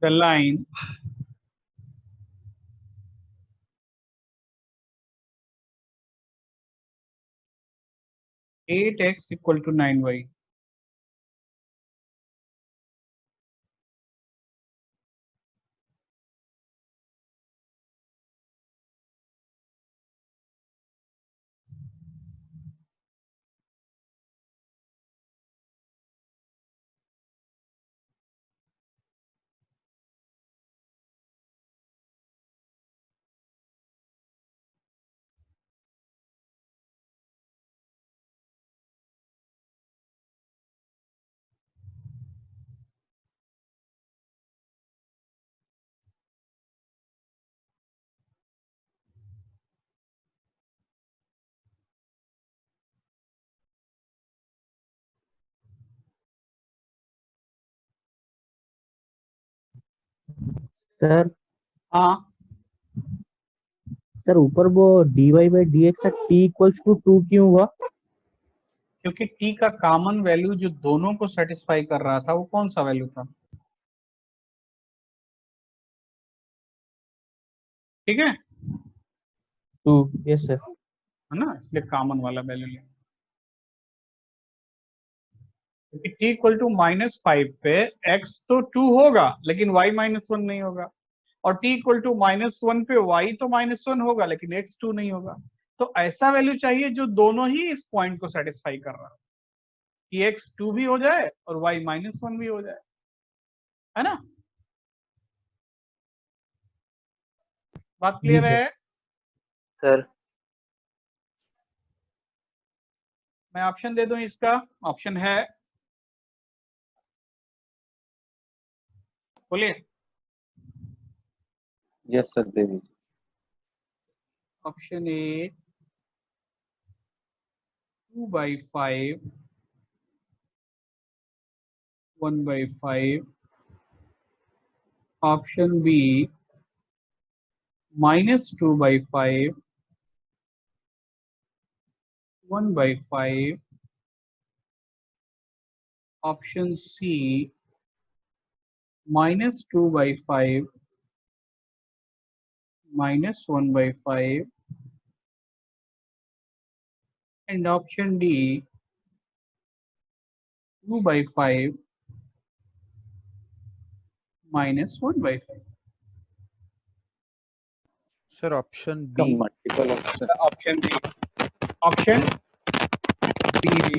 the line eight x equal to 9y। Sir हाँ, sir ऊपर वो dy by dx t equals to 2 क्यों हुआ? क्योंकि t का common value जो दोनों को सेटिस्फाई कर रहा था वो कौन सा वैल्यू था? ठीक है 2 यस सर। है ना, इसलिए कॉमन वाला वैल्यू लें। क्योंकि t इक्वल टू -5 पे x तो 2 होगा लेकिन y -1 नहीं होगा, और t इक्वल टू -1 पे y तो -1 होगा लेकिन x 2 नहीं होगा। तो ऐसा वैल्यू चाहिए जो दोनों ही इस पॉइंट को सेटिस्फाई कर रहा है, कि x 2 भी हो जाए और y -1 भी हो जाए, है ना? बात जी क्लियर सर। है? सर मैं ऑप्शन दे दूं इसका? ऑप्शन है, बोलिए। यस सर दे दीजिए। Option A 2/5 1/5, option B -2/5 1/5, option C -2/5 -1/5, and option D 2/5 -1/5. Sir option का B. Multiple option option B, option B B,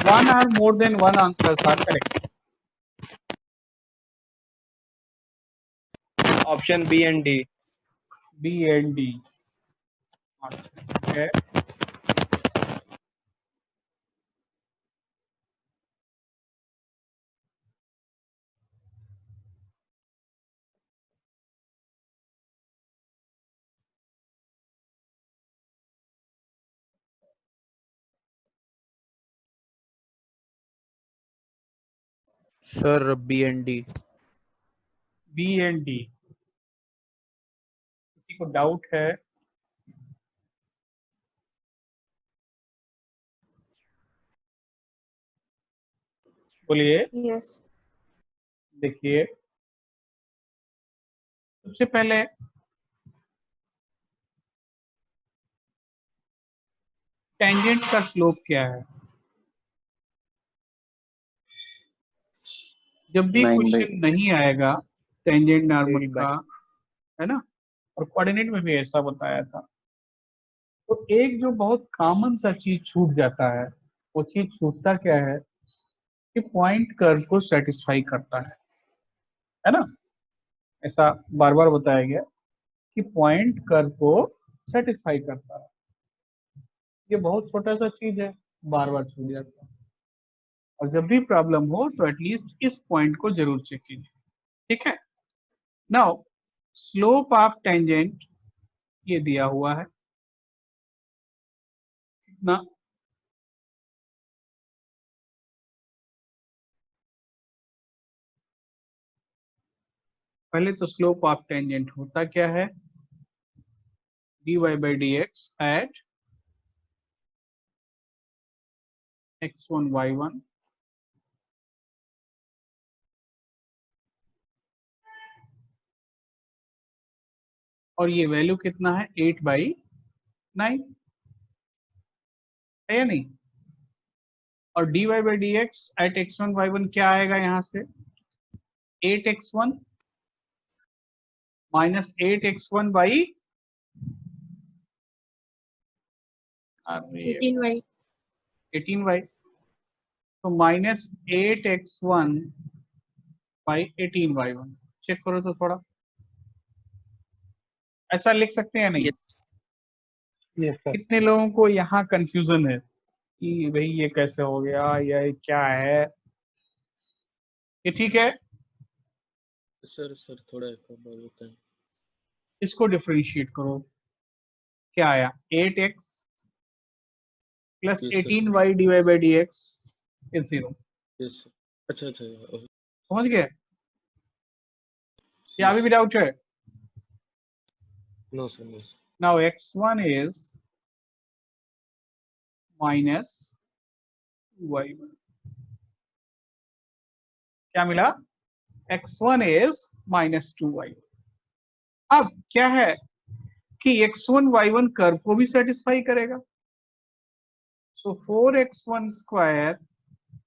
one or more than one answers are correct. Option B and D. B and D. Okay. Sir B and D. B and D. किसी को doubt है? बोलिए। Yes देखिए, सबसे पहले tangent का slope क्या है? जब भी 9/8 क्वेश्चन नहीं आएगा टेंजेंट नॉर्मल 8 का, है ना, और कोऑर्डिनेट में भी ऐसा बताया था, तो एक जो बहुत कॉमन सा चीज छूट जाता है, वो चीज छूटता क्या है कि पॉइंट कर्व को सेटिस्फाई करता है ना? ऐसा बार बार बताया गया कि पॉइंट कर्व को सेटिस्फाई करता है। ये बहुत छोटा सा चीज है, बार बार छूट जाता है, और जब भी प्रॉब्लम हो तो एटलीस्ट इस पॉइंट को जरूर चेक कीजिए। ठीक है, नाउ स्लोप ऑफ टेंजेंट ये दिया हुआ है कितना? पहले तो स्लोप ऑफ टेंजेंट होता क्या है? dy by dx at x1 y1 और ये वैल्यू कितना है? 8/9 है या नहीं? और dy by dx at x1 y1 क्या आएगा यहाँ से? 8x1 minus 8x1 by 18y 18y, तो -8x1 बाई 18y1। चेक करो तो थोड़ा, ऐसा लिख सकते हैं नहीं? Yes sir. कितने लोगों को यहाँ कंफ्यूजन है कि भाई ये कैसे हो गया, ये क्या है? ये ठीक है, सर थोड़ा एक और बार बताएं। इसको डिफरेंशिएट करो। क्या आया? 8x plus Yes, sir. 18y divide by dx is 0। Yes अच्छा समझ गए? क्या अभी भी डाउट है? No, sir. No, sir. Now x1 is minus y1. क्या मिला? x1 is minus 2y. अब क्या है कि x1 y1 कर्व को भी सेटिस्फाई करेगा. So 4x1 square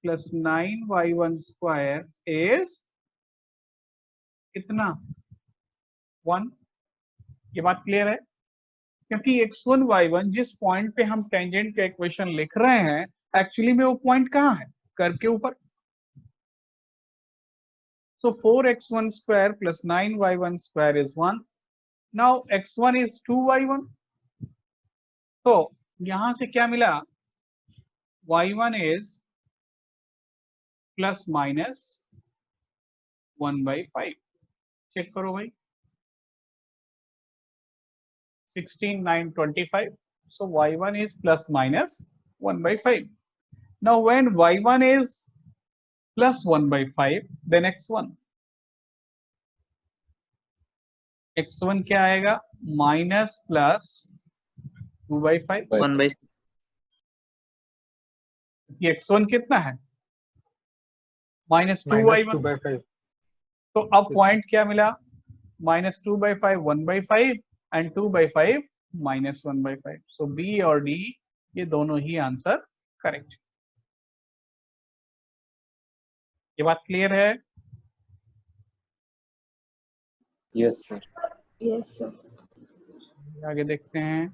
plus 9y1 square is कितना? 1. ये बात क्लियर है? क्योंकि x1 y1 जिस पॉइंट पे हम टेंजेंट का इक्वेशन लिख रहे हैं, एक्चुअली में वो पॉइंट कहाँ है? कर्व के ऊपर. So 4x1 square plus 9y1 square is 1. Now x1 is 2y1. तो यहां से क्या मिला? y1 is plus minus 1/5. Check करो भाई. 16, 9, 25. So y1 is plus minus 1/5. Now when y1 is plus 1/5, then x1. x1 क्या आएगा? Minus plus 2/5. 1/6. ये x1 कितना है? Minus Minus 2 2y1. by 5. तो अब पॉइंट क्या मिला? Minus 2/5 1/5 and 2/5 minus 1/5. So B और D ये दोनों ही आंसर करेक्ट. ये बात क्लियर है? Yes sir. Yes, sir. आगे देखते हैं.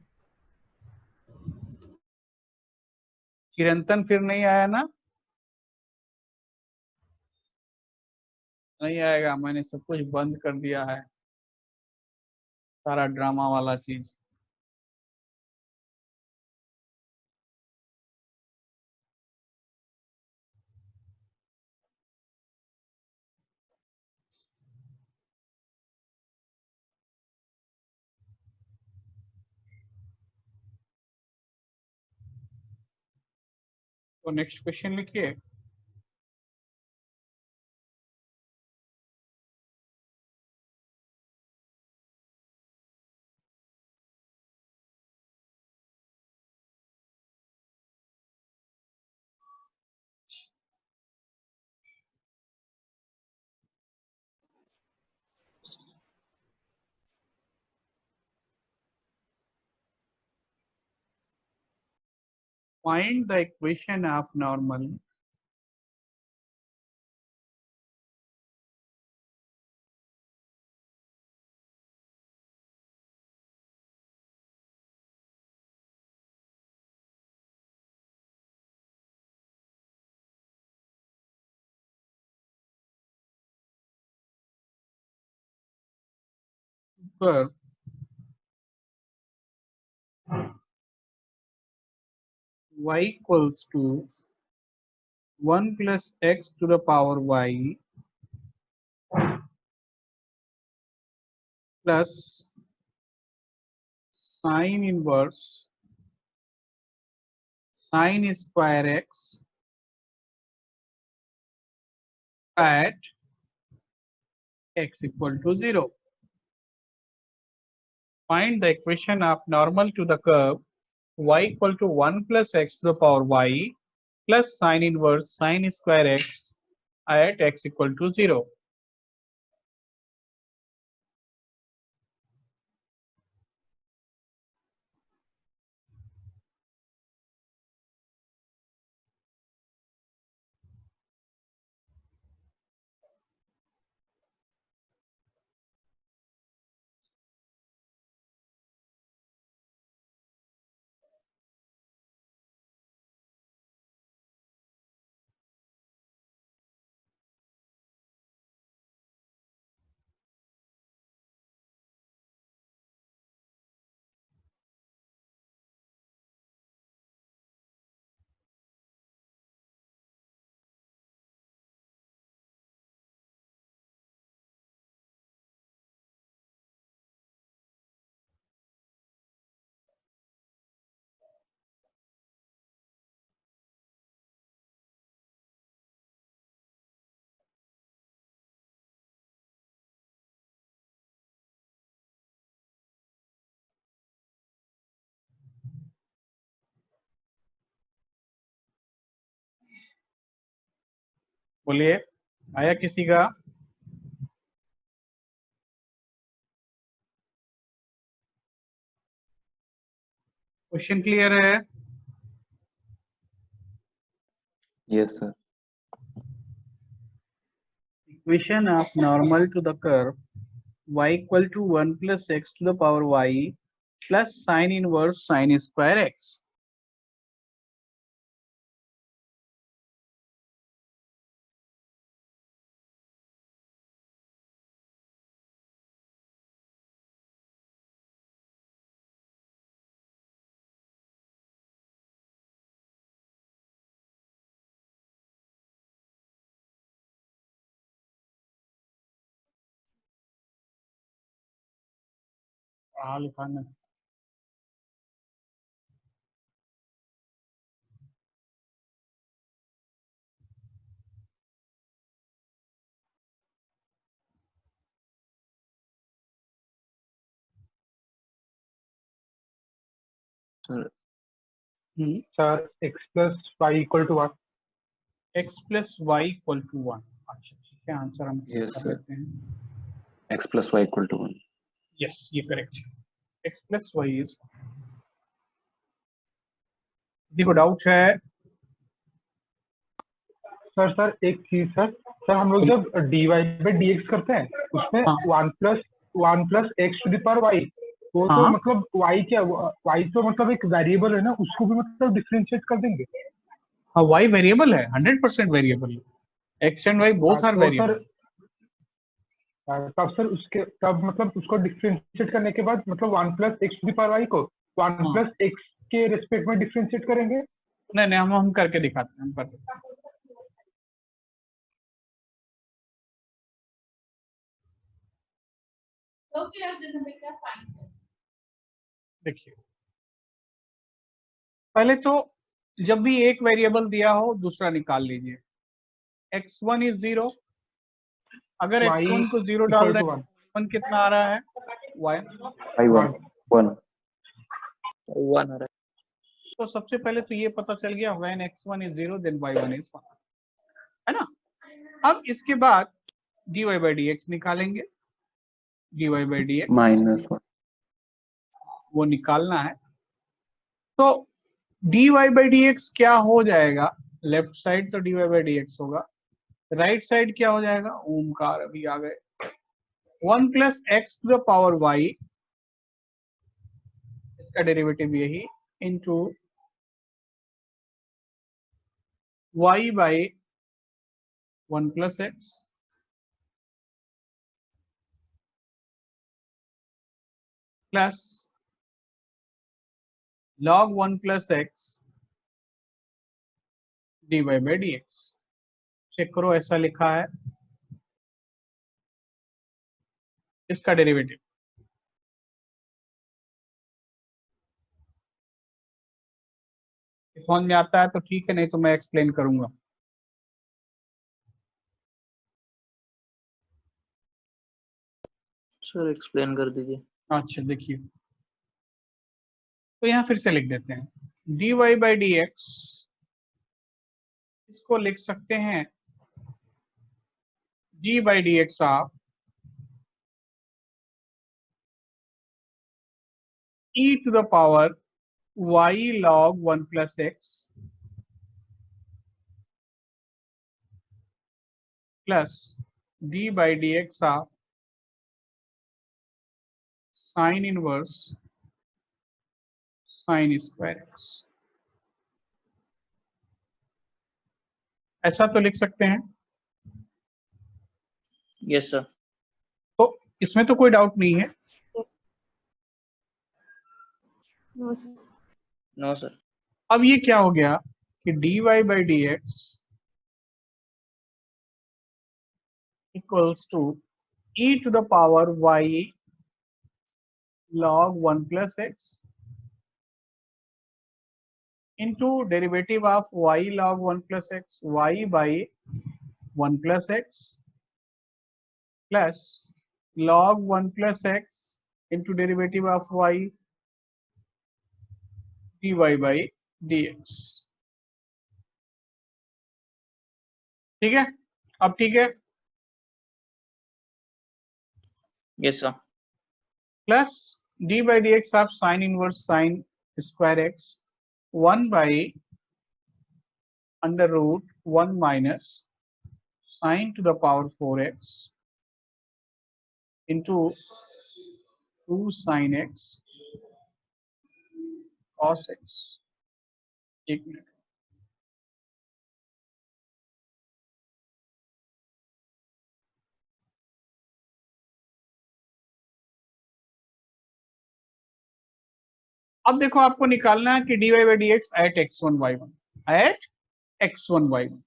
चिरंतन फिर नहीं आया ना? नहीं आएगा, मैंने सब कुछ बंद कर दिया है, सारा ड्रामा वाला चीज. तो नेक्स्ट क्वेश्चन लिखिए. Find the equation of normal curve y equals to 1 plus x to the power y plus sine inverse sine square x at x equal to 0. Find the equation of normal to the curve y equal to 1 plus x to the power y plus sine inverse sine square x at x equal to 0. बोलिए, आया किसी का? Question clear है? Yes sir. Equation of normal to the curve y equal to 1 plus x to the power y plus sine inverse sine square x. लिखाना sir sir x plus y equal to 1. x plus y equal to 1. अच्छा ठीक है, answer हम Yes, कर sir. लेते हैं। x plus y equal to 1. Yes, ये correct है। x plus y is 1। किसी को डाउट है? सर एक चीज सर हम लोग जब dy by dx करते हैं उसमें हाँ। 1 plus x to the power y, वो तो हाँ। मतलब y क्या, y तो मतलब एक वेरिएबल है ना, उसको भी मतलब डिफरेंशिएट कर देंगे। हाँ, y वेरिएबल है, 100% वेरिएबल है। x and y both are तो वेरिएबल। तब सर उसके तब मतलब उसको डिफरेंशिएट करने के बाद मतलब 1 plus x to the power y को 1 हाँ। plus x के रिस्पेक्ट में डिफरेंशिएट करेंगे। नहीं, हम करके दिखाते हैं, हम करके दिखाते हैं। देखिए, पहले तो जब भी एक वेरिएबल दिया हो दूसरा निकाल लीजिए। x1 is 0, अगर y x1 को 0 डाल रहे हैं, 1 कितना आ रहा है? y। y1 1. 1 आ रहा है। तो सबसे पहले तो ये पता चल गया, when x1 is 0 then y1 is 1, है ना। अब इसके बाद dy by dx निकालेंगे। dy by dx -1. वो निकालना है। तो dy by dx क्या हो जाएगा? लेफ्ट साइड तो dy by dx होगा, राइट साइड क्या हो जाएगा? ओमकार अभी आ गए। 1 plus x to the power y, इसका डेरिवेटिव यही, into y by 1 plus x plus log 1 plus x dy by dx। Check करो, ऐसा लिखा है, इसका डेरिवेटिव। समझ में आता है तो ठीक है, नहीं तो मैं एक्सप्लेन करूंगा। सर एक्सप्लेन कर दीजिए। अच्छा देखिए, तो यहां फिर से लिख देते हैं, dy by dx इसको लिख सकते हैं d by dx of e to the power y log 1 plus x plus d by dx of sin inverse sin square x। ऐसा तो लिख सकते हैं। Yes sir. तो इसमें तो कोई डाउट नहीं है। No sir. अब ये क्या हो गया कि dy by dx equals to e to the power y log 1 plus x into derivative of y log 1 plus x y by 1 plus x plus log 1 plus x into derivative of y dy by dx। ठीक है, अब ठीक है, yes sir. Plus D by D X आप sine inverse sine square X 1 by under root 1 minus sine to the power 4x into 2 sine X cos x। एक minute, अब देखो आपको निकालना है कि dy by D x at x1 y1 at x1 y1।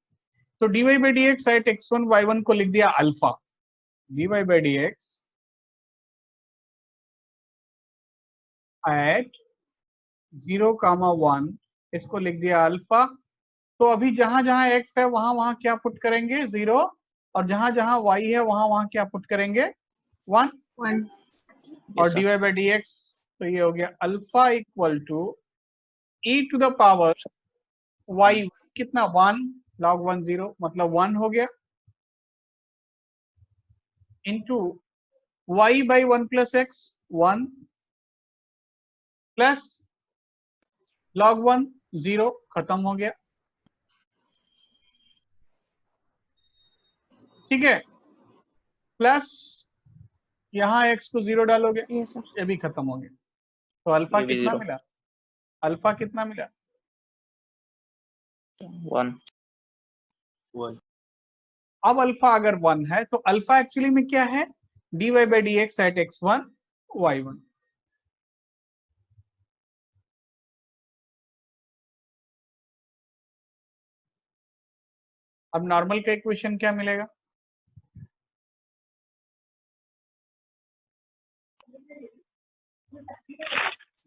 तो dy by D x at x1 y1 को लिख दिया अल्फा, dy by D x at 0, 1 इसको लिख दिया अल्फा। तो अभी जहां जहां x है वहां वहां क्या पुट करेंगे 0, और जहां जहां y है वहां वहां क्या पुट करेंगे 1। 1 और dy बाई डी एक्स तो ये हो गया alpha equal to e to the power y कितना 1 log 1 0 मतलब 1 हो गया, into y by 1 plus x 1 plus log 1 0 खत्म हो गया। ठीक है, प्लस यहाँ x को 0 डालोगे, यस सर ये भी खत्म हो गया। तो अल्फा ये भी कितना 0 मिला, अल्फा कितना मिला 1 अब अल्फा अगर 1 है तो अल्फा एक्चुअली में क्या है dy by D x at x1 y1। अब नॉर्मल का इक्वेशन क्या मिलेगा,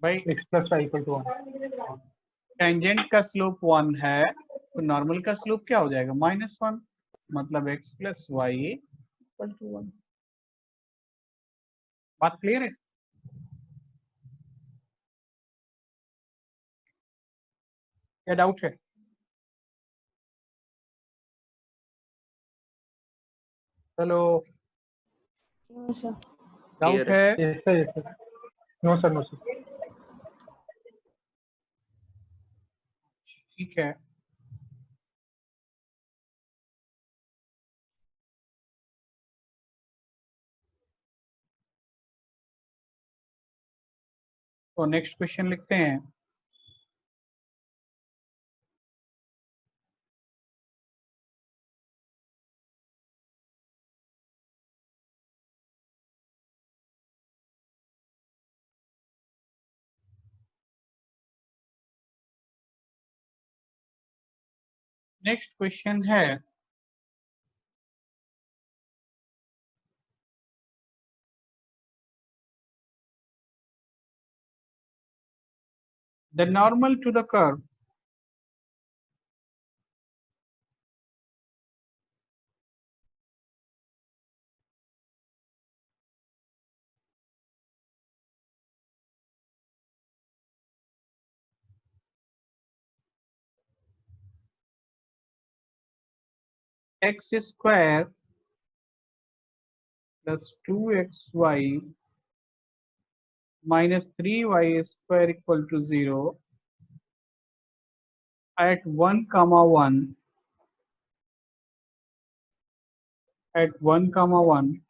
भाई x plus y equal to 1। Tangent का स्लोप 1 है तो नॉर्मल का स्लोप क्या हो जाएगा -1, मतलब x plus y equal to 1। बात क्लियर है? क्या डाउट है? Hello, no sir doubt Clear है। है? Yes sir, yes sir. No sir, no sir. ठीक है, तो नेक्स्ट क्वेश्चन लिखते हैं। नेक्स्ट क्वेश्चन है the normal to the curve x square plus 2xy minus 3y square equal to 0 at 1, 1 at 1, 1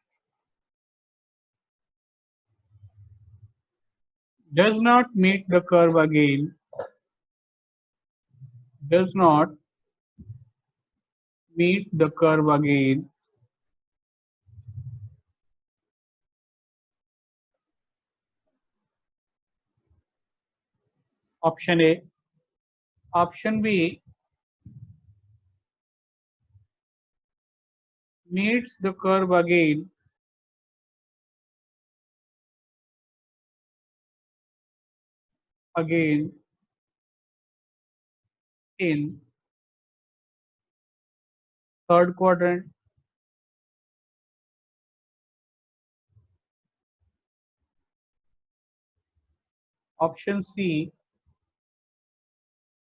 does not meet the curve again, does not meet the curve again option A, option B meets the curve again in third quadrant, option C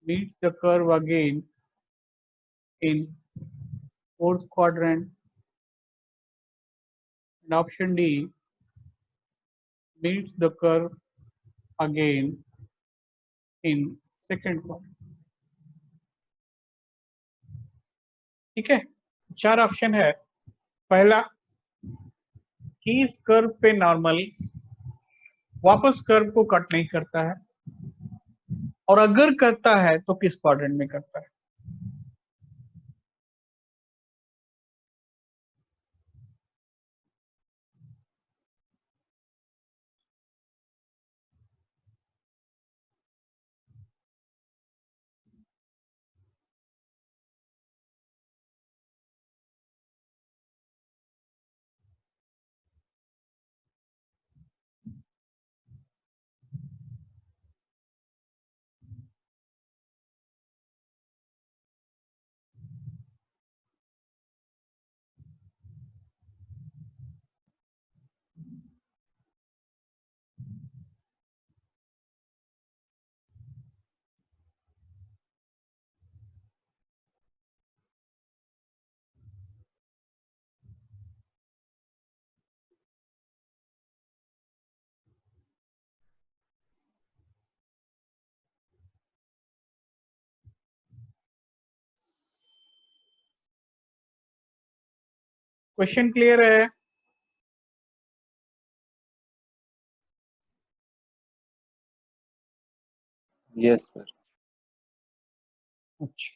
meets the curve again in fourth quadrant, and option D meets the curve again in second quadrant. ठीक है, 4 option है। पहला कि इस curve पे normal वापस curve को cut नहीं करता है, और अगर करता है तो किस क्वाड्रेंट में करता है। क्वेश्चन क्लियर है? Yes sir. अच्छा,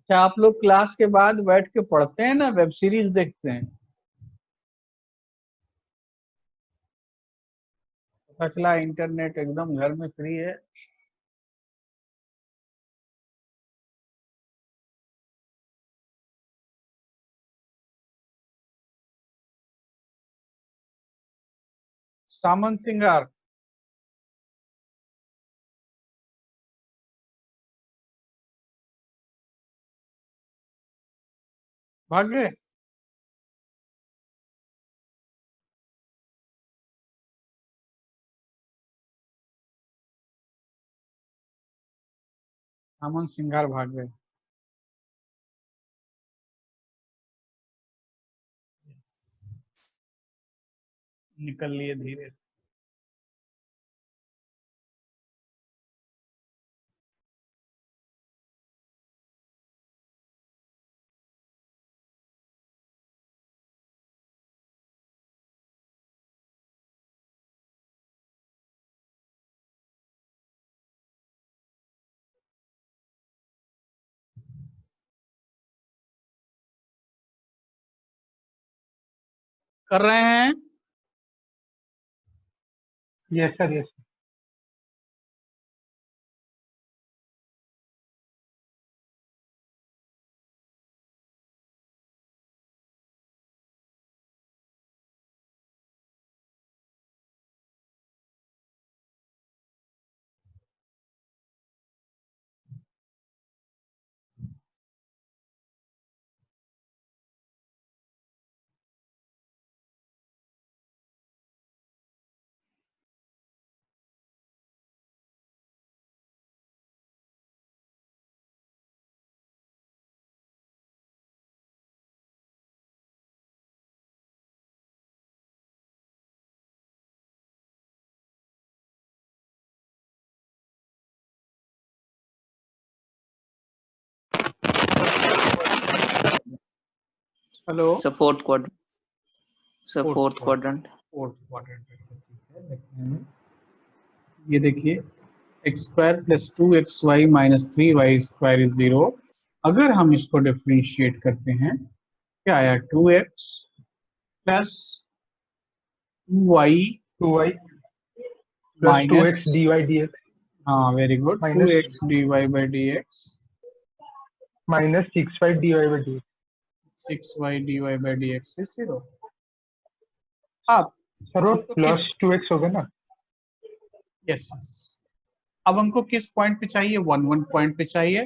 क्या आप लोग क्लास के बाद बैठ के पढ़ते हैं ना, वेब सीरीज देखते हैं? पता चला इंटरनेट एकदम घर में फ्री है। सामंत सिंगार, भाग गए? सामंत सिंगार भाग गए। निकल लिए धीरे से। कर रहे हैं? Yes sir, yes. Hello, sir fourth quadrant. Sir Fourth fourth quadrant. Fourth quadrant है, देखते हैं। ये देखिए, x square plus 2xy minus 3y² is 0। अगर हम इसको डिफरेंशिएट करते हैं, क्या आया? 2x plus 2y 2y plus minus, 2x dy dx हाँ very good, Minus- 2x dy/dx minus 6y dy by dx। 6y dy/dx is 0। अब सर वो तो प्लस 2x होगा ना? यस, अब हमको किस पॉइंट पे चाहिए? 1 1 पॉइंट पे चाहिए।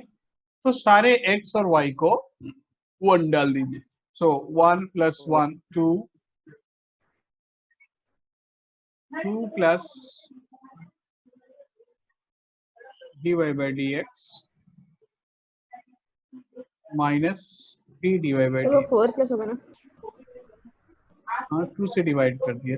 तो सारे x और y को 1 डाल दीजिए। So 1 plus 1, 2. 2 plus dy by dx minus 3 dy by sir वो dx. 4 प्लस होगा ना? हाँ 2 से डिवाइड कर दिया.